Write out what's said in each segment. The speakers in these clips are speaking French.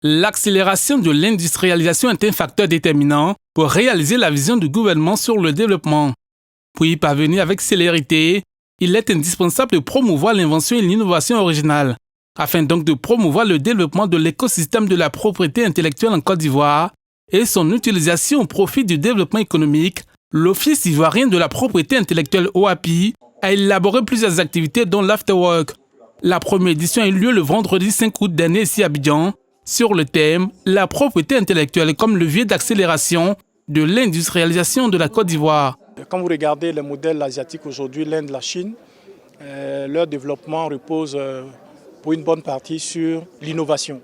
L'accélération de l'industrialisation est un facteur déterminant pour réaliser la vision du gouvernement sur le développement. Pour y parvenir avec célérité, il est indispensable de promouvoir l'invention et l'innovation originale. Afin donc de promouvoir le développement de l'écosystème de la propriété intellectuelle en Côte d'Ivoire et son utilisation au profit du développement économique, l'Office ivoirien de la propriété intellectuelle OAPI a élaboré plusieurs activités dont l'Afterwork. La première édition a eu lieu le vendredi 5 août dernier ici à Abidjan sur le thème « La propriété intellectuelle comme levier d'accélération de l'industrialisation de la Côte d'Ivoire ». Quand vous regardez les modèles asiatiques aujourd'hui, l'Inde, la Chine, leur développement repose pour une bonne partie sur l'innovation.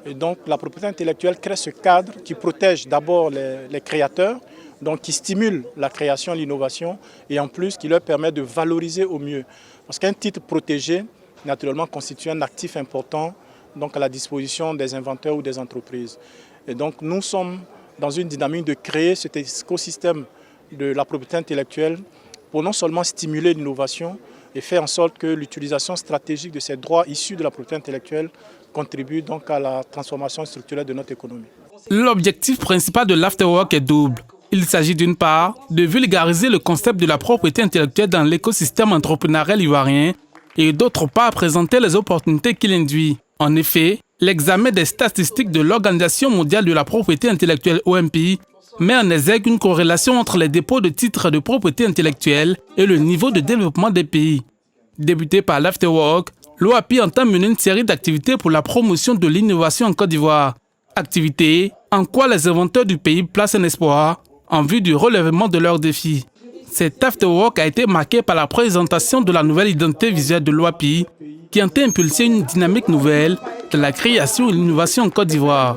Et donc la propriété intellectuelle crée ce cadre qui protège d'abord les créateurs, donc qui stimule la création, l'innovation et en plus qui leur permet de valoriser au mieux. Parce qu'un titre protégé, naturellement, constitue un actif important donc à la disposition des inventeurs ou des entreprises. Et donc nous sommes dans une dynamique de créer cet écosystème de la propriété intellectuelle pour non seulement stimuler l'innovation et faire en sorte que l'utilisation stratégique de ces droits issus de la propriété intellectuelle contribue donc à la transformation structurelle de notre économie. L'objectif principal de l'Afterwork est double. Il s'agit d'une part de vulgariser le concept de la propriété intellectuelle dans l'écosystème entrepreneurial ivoirien et d'autre part présenter les opportunités qu'il induit. En effet, l'examen des statistiques de l'Organisation mondiale de la propriété intellectuelle OMPI met en exergue une corrélation entre les dépôts de titres de propriété intellectuelle et le niveau de développement des pays. Débuté par l'Afterwork, l'OAPI entend mener une série d'activités pour la promotion de l'innovation en Côte d'Ivoire. Activités en quoi les inventeurs du pays placent un espoir en vue du relèvement de leurs défis. Cet Afterwork a été marqué par la présentation de la nouvelle identité visuelle de l'OAPI qui entend impulser une dynamique nouvelle de la création et l'innovation en Côte d'Ivoire.